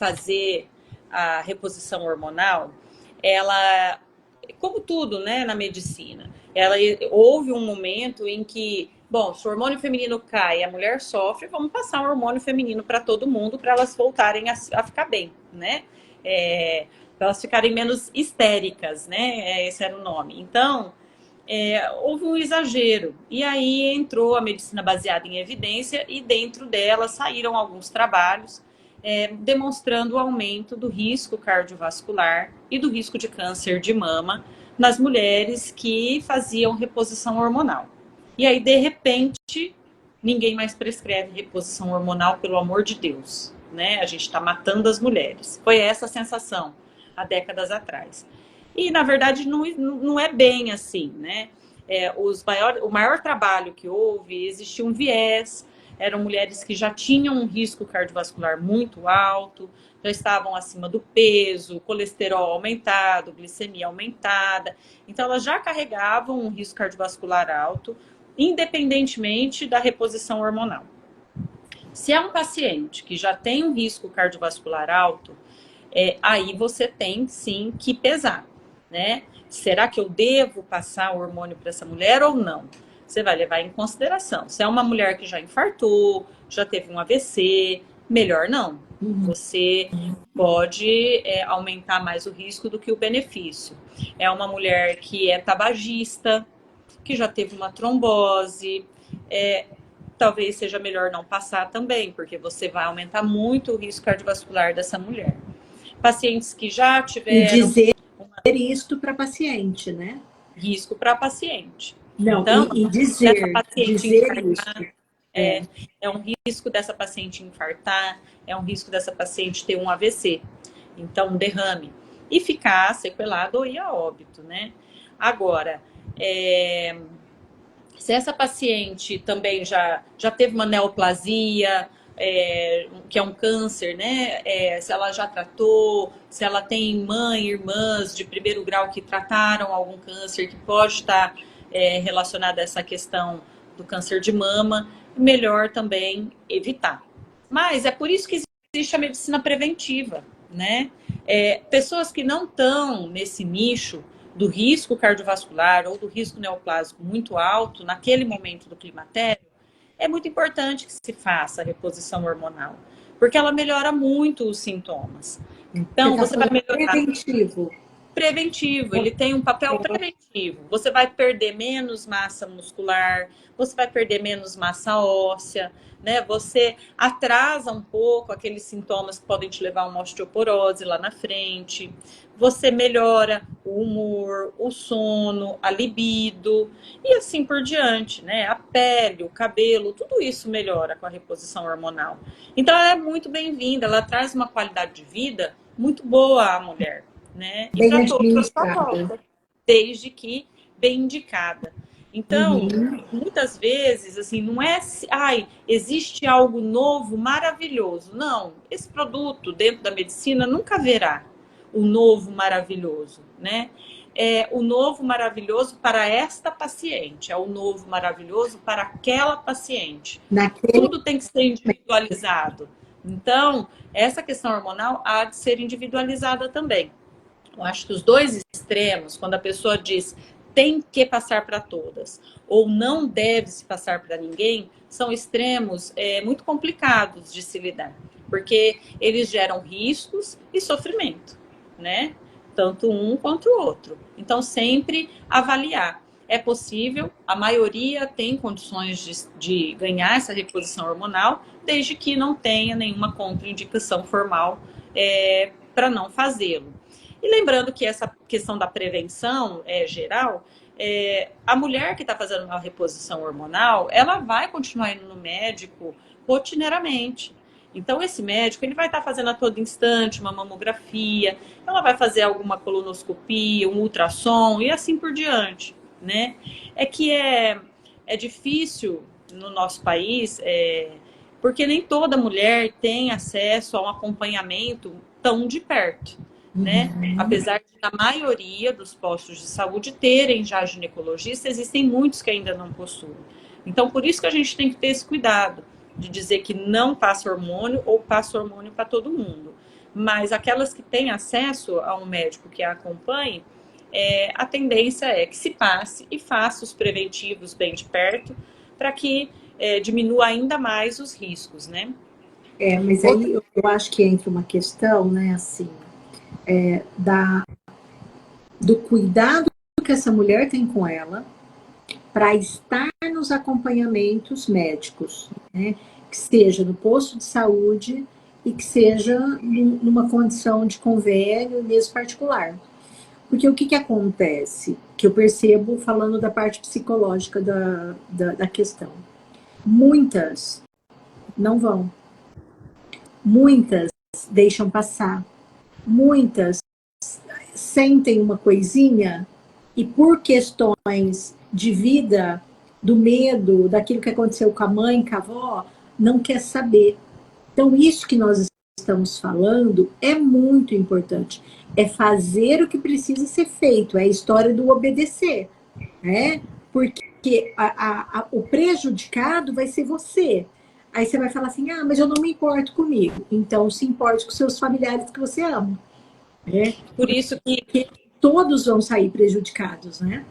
fazer a reposição hormonal, ela, como tudo, né, na medicina, houve um momento em que, bom, se o hormônio feminino cai e a mulher sofre, vamos passar um hormônio feminino para todo mundo, para elas voltarem a ficar bem, né? Para elas ficarem menos histéricas, né? Esse era o nome. Então, houve um exagero. E aí entrou a medicina baseada em evidência e dentro dela saíram alguns trabalhos demonstrando o aumento do risco cardiovascular e do risco de câncer de mama nas mulheres que faziam reposição hormonal. E aí, de repente, ninguém mais prescreve reposição hormonal, pelo amor de Deus, né? A gente está matando as mulheres. Foi essa a sensação há décadas atrás. E, na verdade, não é bem assim, né? O maior trabalho que houve, existia um viés, eram mulheres que já tinham um risco cardiovascular muito alto, já estavam acima do peso, colesterol aumentado, glicemia aumentada. Então, elas já carregavam um risco cardiovascular alto, independentemente da reposição hormonal. Se é um paciente que já tem um risco cardiovascular alto, aí você tem sim que pesar, né? Será que eu devo passar o hormônio para essa mulher ou não? Você vai levar em consideração. Se é uma mulher que já infartou, já teve um AVC, melhor não. Você pode aumentar mais o risco do que o benefício. É uma mulher que é tabagista, que já teve uma trombose, talvez seja melhor não passar também, porque você vai aumentar muito o risco cardiovascular dessa mulher. Pacientes que já tiveram... E dizer isto para paciente, né? Risco para paciente. Não, então, e dizer infartar, isso. É um risco dessa paciente infartar, é um risco dessa paciente ter um AVC, então um derrame, e ficar sequelado ou ir a óbito, né? Agora, se essa paciente também já teve uma neoplasia, que é um câncer, né? Se ela já tratou, se ela tem mãe, irmãs de primeiro grau que trataram algum câncer que pode estar relacionado a essa questão do câncer de mama, melhor também evitar. Mas é por isso que existe a medicina preventiva, né? Pessoas que não estão nesse nicho do risco cardiovascular ou do risco neoplásico muito alto, naquele momento do climatério, é muito importante que se faça a reposição hormonal, porque ela melhora muito os sintomas. Então, você vai melhorar... Preventivo, ele tem um papel preventivo. Você vai perder menos massa muscular, você vai perder menos massa óssea, né? Você atrasa um pouco aqueles sintomas que podem te levar a uma osteoporose lá na frente. Você melhora o humor, o sono, a libido e assim por diante, né? A pele, o cabelo, tudo isso melhora com a reposição hormonal. Então, ela é muito bem-vinda, ela traz uma qualidade de vida muito boa à mulher, né? E para todos a sua volta, desde que bem indicada. Então, muitas vezes, assim, não é... existe algo novo, maravilhoso. Não, esse produto dentro da medicina nunca haverá o novo maravilhoso, né? É o novo maravilhoso para esta paciente, é o novo maravilhoso para aquela paciente. Tudo tem que ser individualizado. Então, essa questão hormonal há de ser individualizada também. Eu acho que os dois extremos, quando a pessoa diz tem que passar para todas ou não deve se passar para ninguém, são extremos muito complicados de se lidar, porque eles geram riscos e sofrimento, né? Tanto um quanto o outro. Então, sempre avaliar. É possível, a maioria tem condições de ganhar essa reposição hormonal, desde que não tenha nenhuma contraindicação formal para não fazê-lo. E lembrando que essa questão da prevenção geral, a mulher que está fazendo uma reposição hormonal, ela vai continuar indo no médico rotineiramente. Então, esse médico ele vai estar fazendo a todo instante uma mamografia, ela vai fazer alguma colonoscopia, um ultrassom e assim por diante, né? É que é difícil no nosso país, porque nem toda mulher tem acesso a um acompanhamento tão de perto, né? Apesar de, na maioria dos postos de saúde terem já ginecologista, existem muitos que ainda não possuem. Então, por isso que a gente tem que ter esse cuidado de dizer que não passa hormônio ou passa hormônio para todo mundo. Mas aquelas que têm acesso a um médico que a acompanhe, a tendência é que se passe e faça os preventivos bem de perto, para que diminua ainda mais os riscos, né? Mas aí eu acho que entra uma questão, né, assim, do cuidado que essa mulher tem com ela para estar nos acompanhamentos médicos, né? Que seja no posto de saúde e que seja numa condição de convênio mesmo particular. Porque o que acontece, que eu percebo falando da parte psicológica da questão, muitas não vão, muitas deixam passar, muitas sentem uma coisinha e por questões de vida, do medo, daquilo que aconteceu com a mãe, com a avó, não quer saber. Então, isso que nós estamos falando é muito importante. É fazer o que precisa ser feito. É a história do obedecer, né? Porque o prejudicado vai ser você. Aí você vai falar assim, mas eu não me importo comigo. Então, se importe com seus familiares que você ama. Né? Por isso que todos vão sair prejudicados, né?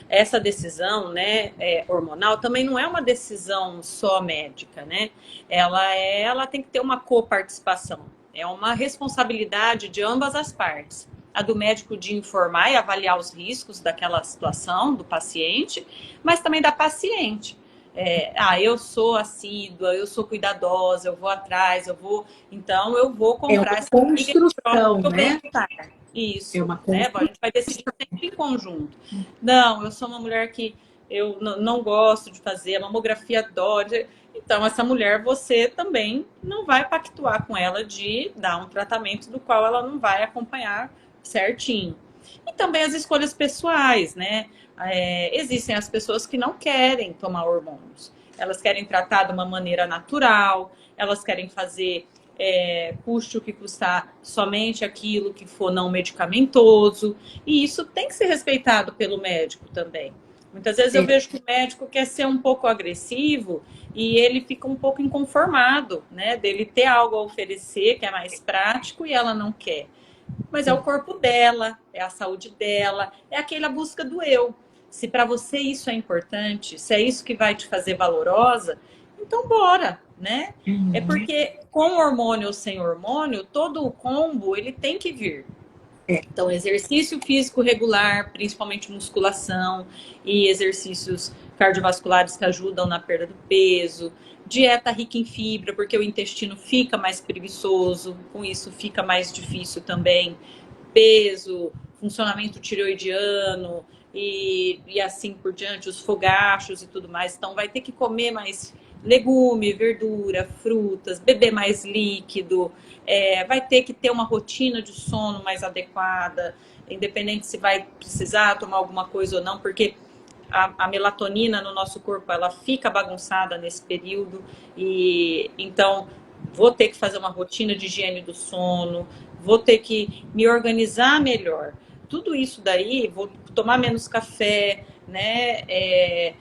Essa decisão, né, hormonal também não é uma decisão só médica, né? Ela tem que ter uma coparticipação. É uma responsabilidade de ambas as partes. A do médico de informar e avaliar os riscos daquela situação do paciente, mas também da paciente. Eu sou assídua, eu sou cuidadosa, eu vou atrás, então eu vou comprar essa construção, né? Isso, né? A gente vai decidir sempre em conjunto. Não, eu sou uma mulher que eu não gosto de fazer a mamografia dói. Então, essa mulher, você também não vai pactuar com ela de dar um tratamento do qual ela não vai acompanhar certinho. E também as escolhas pessoais, né? Existem as pessoas que não querem tomar hormônios. Elas querem tratar de uma maneira natural, elas querem fazer custe o que custar somente aquilo que for não medicamentoso, e isso tem que ser respeitado pelo médico também. Muitas vezes eu vejo que o médico quer ser um pouco agressivo e ele fica um pouco inconformado, né, dele ter algo a oferecer que é mais prático e ela não quer. Mas é o corpo dela, é a saúde dela, é aquela busca do eu. Se para você isso é importante, se é isso que vai te fazer valorosa, então bora, né? É porque com hormônio ou sem hormônio, todo o combo ele tem que vir. Então, exercício físico regular, principalmente musculação e exercícios cardiovasculares que ajudam na perda do peso, dieta rica em fibra, porque o intestino fica mais preguiçoso, com isso fica mais difícil também, peso, funcionamento tireoidiano e assim por diante, os fogachos e tudo mais. Então, vai ter que comer mais legume, verdura, frutas, beber mais líquido, vai ter que ter uma rotina de sono mais adequada, independente se vai precisar tomar alguma coisa ou não, porque a melatonina no nosso corpo, ela fica bagunçada nesse período, e então vou ter que fazer uma rotina de higiene do sono, vou ter que me organizar melhor. Tudo isso daí, vou tomar menos café, né?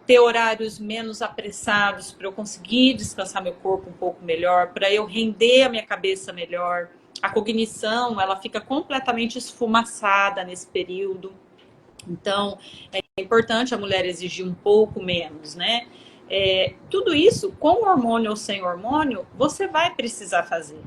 Ter horários menos apressados para eu conseguir descansar meu corpo um pouco melhor, para eu render a minha cabeça melhor. A cognição, ela fica completamente esfumaçada nesse período. Então, é importante a mulher exigir um pouco menos, né? Tudo isso, com hormônio ou sem hormônio, você vai precisar fazer.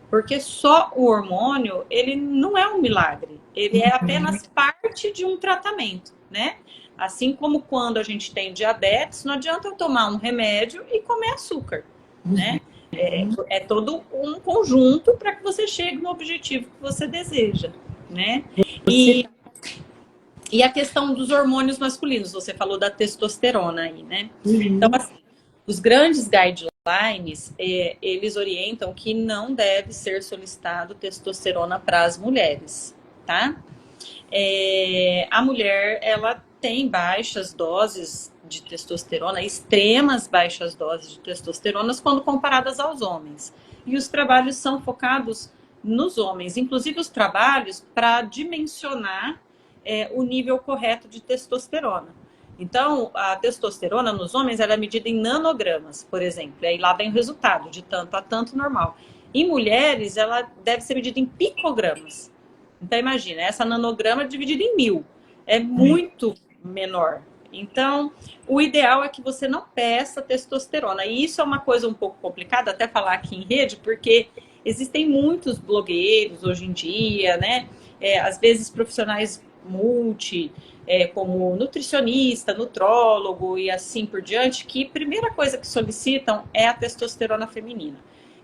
Porque só o hormônio, ele não é um milagre. Ele é apenas parte de um tratamento, né? Assim como quando a gente tem diabetes, não adianta eu tomar um remédio e comer açúcar, né? É todo um conjunto para que você chegue no objetivo que você deseja, né? E a questão dos hormônios masculinos, você falou da testosterona aí, né? Então, assim, os grandes guidelines, eles orientam que não deve ser solicitado testosterona para as mulheres, tá? A mulher, ela tem baixas doses de testosterona, extremas baixas doses de testosterona quando comparadas aos homens. E os trabalhos são focados nos homens, inclusive os trabalhos para dimensionar o nível correto de testosterona. Então, a testosterona nos homens ela é medida em nanogramas, por exemplo. E aí lá vem o resultado, de tanto a tanto normal. Em mulheres, ela deve ser medida em picogramas. Então, imagina, essa nanograma dividida em 1000. É muito menor. Então, o ideal é que você não peça testosterona. E isso é uma coisa um pouco complicada, até falar aqui em rede, porque existem muitos blogueiros hoje em dia, né? Às vezes profissionais como nutricionista, nutrólogo e assim por diante, que a primeira coisa que solicitam é a testosterona feminina.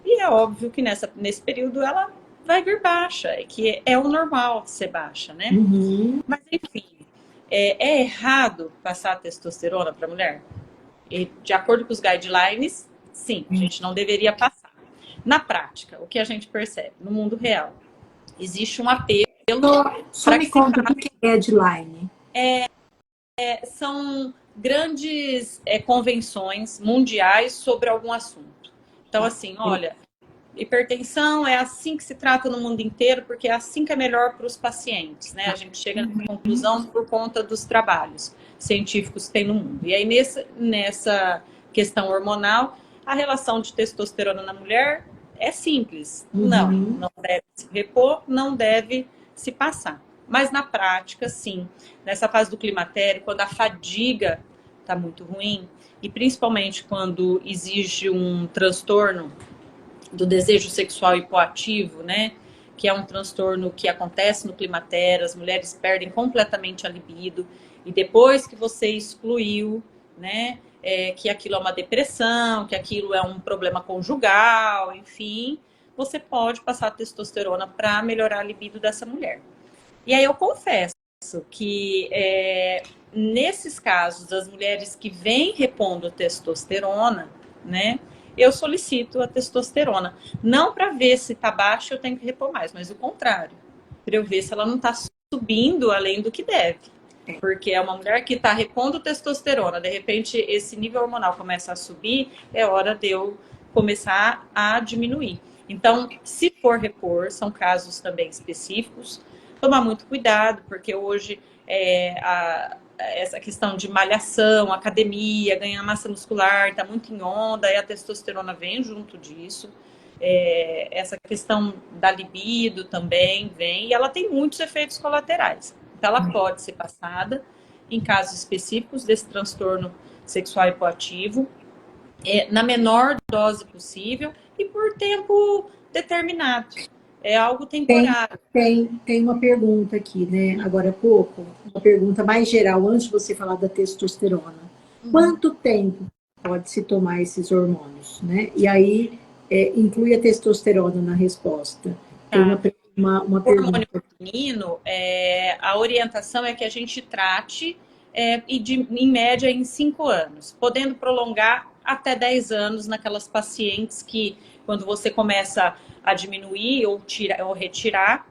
E é óbvio que nesse período ela vai vir baixa, que é o normal ser baixa, né? Uhum. Mas enfim, é errado passar testosterona para a mulher? E, de acordo com os guidelines, sim, a gente não deveria passar. Na prática, o que a gente percebe no mundo real? Existe um apelo Só para que me se conta o faça. que é deadline. São grandes convenções mundiais sobre algum assunto. Então, assim, olha, hipertensão é assim que se trata no mundo inteiro, porque é assim que é melhor para os pacientes, né? A gente chega nessa conclusão por conta dos trabalhos científicos que tem no mundo. E aí, nessa questão hormonal, a relação de testosterona na mulher é simples. Não deve se repor, não deve se passar. Mas na prática, sim. Nessa fase do climatério, quando a fadiga está muito ruim, e principalmente quando exige um transtorno do desejo sexual hipoativo, né? Que é um transtorno que acontece no climatério, as mulheres perdem completamente a libido, e depois que você excluiu, né? Que aquilo é uma depressão, que aquilo é um problema conjugal, enfim, você pode passar testosterona para melhorar a libido dessa mulher. E aí eu confesso que nesses casos das mulheres que vêm repondo testosterona, né, eu solicito a testosterona. Não para ver se está baixo eu tenho que repor mais, mas o contrário, para eu ver se ela não está subindo além do que deve. Porque é uma mulher que está repondo testosterona, de repente esse nível hormonal começa a subir, é hora de eu começar a diminuir. Então, se for repor, são casos também específicos, tomar muito cuidado, porque hoje essa questão de malhação, academia, ganhar massa muscular, está muito em onda, e a testosterona vem junto disso. Essa questão da libido também vem, e ela tem muitos efeitos colaterais. Então, ela pode ser passada em casos específicos desse transtorno sexual hipoativo, na menor dose possível e por tempo determinado. É algo temporário. Tem uma pergunta aqui, né? Agora há pouco, uma pergunta mais geral, antes de você falar da testosterona. Quanto tempo pode se tomar esses hormônios, né? E aí inclui a testosterona na resposta. Tem Tá. uma O hormônio pergunta. feminino, a orientação é que a gente trate em média em 5 anos, podendo prolongar até 10 anos naquelas pacientes que, quando você começa a diminuir ou retirar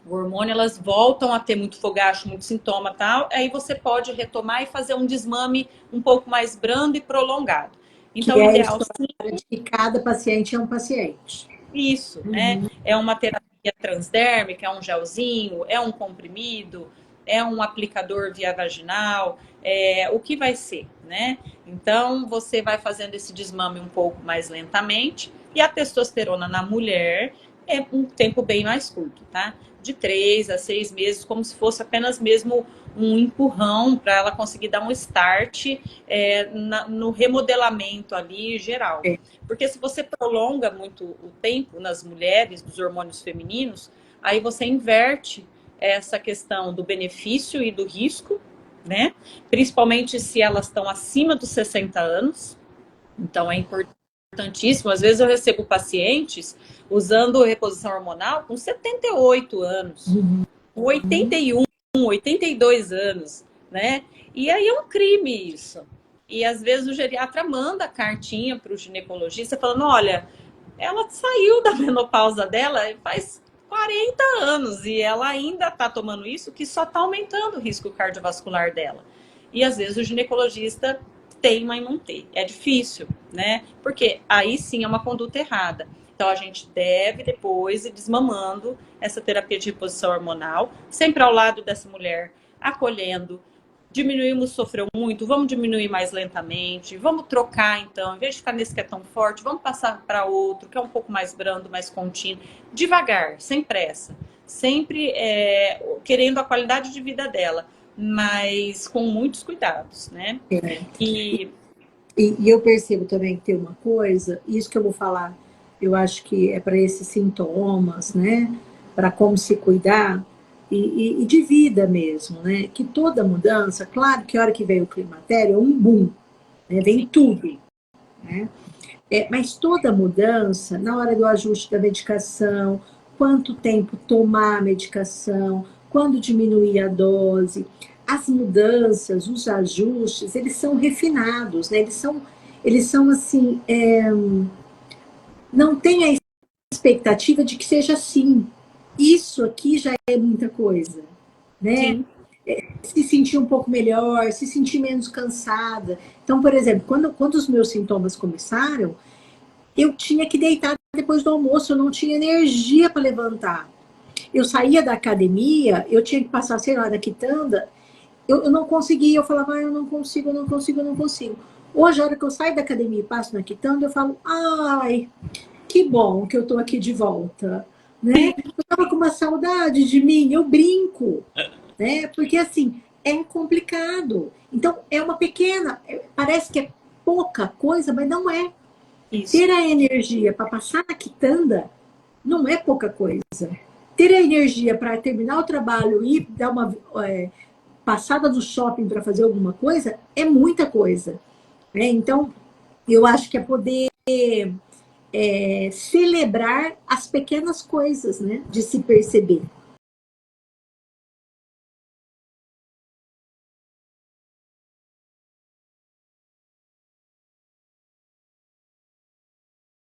o hormônio, elas voltam a ter muito fogacho, muito sintoma e tal, aí você pode retomar e fazer um desmame um pouco mais brando e prolongado. Que Então, o é a ideal história de que cada paciente é um paciente. isso, né? É uma terapia transdérmica, é um gelzinho, é um comprimido, é um aplicador via vaginal, o que vai ser, né? Então, você vai fazendo esse desmame um pouco mais lentamente, e a testosterona na mulher é um tempo bem mais curto, tá? De 3 a 6 meses, como se fosse apenas mesmo um empurrão para ela conseguir dar um start no remodelamento ali geral. É. Porque se você prolonga muito o tempo nas mulheres, dos hormônios femininos, aí você inverte essa questão do benefício e do risco, né? Principalmente se elas estão acima dos 60 anos. Então é importantíssimo. Às vezes eu recebo pacientes usando reposição hormonal com 78 anos, com 81, 82 anos, né? E aí é um crime isso. E às vezes o geriatra manda cartinha para o ginecologista falando: olha, ela saiu da menopausa dela faz 40 anos e ela ainda está tomando isso, que só está aumentando o risco cardiovascular dela. E às vezes o ginecologista teima em não ter. É difícil, né? Porque aí sim é uma conduta errada. Então a gente deve depois ir desmamando essa terapia de reposição hormonal, sempre ao lado dessa mulher, acolhendo, Diminuímos, sofreu muito, vamos diminuir mais lentamente, vamos trocar então, em vez de ficar nesse que é tão forte, vamos passar para outro, que é um pouco mais brando, mais contínuo, devagar, sem pressa, sempre querendo a qualidade de vida dela, mas com muitos cuidados, né? É. E E eu percebo também que tem uma coisa, isso que eu vou falar, eu acho que é para esses sintomas, né? Para como se cuidar, e de vida mesmo, né? Que toda mudança, claro que a hora que vem o climatério é um boom, né? Vem sim, tudo, né? Mas toda mudança, na hora do ajuste da medicação, quanto tempo tomar a medicação, quando diminuir a dose, as mudanças, os ajustes, eles são refinados, né? Eles são assim, não tem a expectativa de que seja assim. Isso aqui já é muita coisa, né? sim, Se sentir um pouco melhor, se sentir menos cansada. Então, por exemplo, quando os meus sintomas começaram, eu tinha que deitar depois do almoço, eu não tinha energia para levantar. Eu saía da academia, eu tinha que passar, sei lá, da quitanda, eu não conseguia, eu falava, eu não consigo, eu não consigo, eu não consigo. Hoje, a hora que eu saio da academia e passo na quitanda, eu falo, ai, que bom que eu tô aqui de volta, né? Eu tava com uma saudade de mim, eu brinco, né? Porque assim, é complicado. Então, é uma pequena, parece que é pouca coisa, mas não é. isso. Ter a energia para passar na quitanda não é pouca coisa. Ter a energia para terminar o trabalho e dar uma passada no shopping para fazer alguma coisa é muita coisa. Né? Então, eu acho que é poder celebrar as pequenas coisas, né? De se perceber.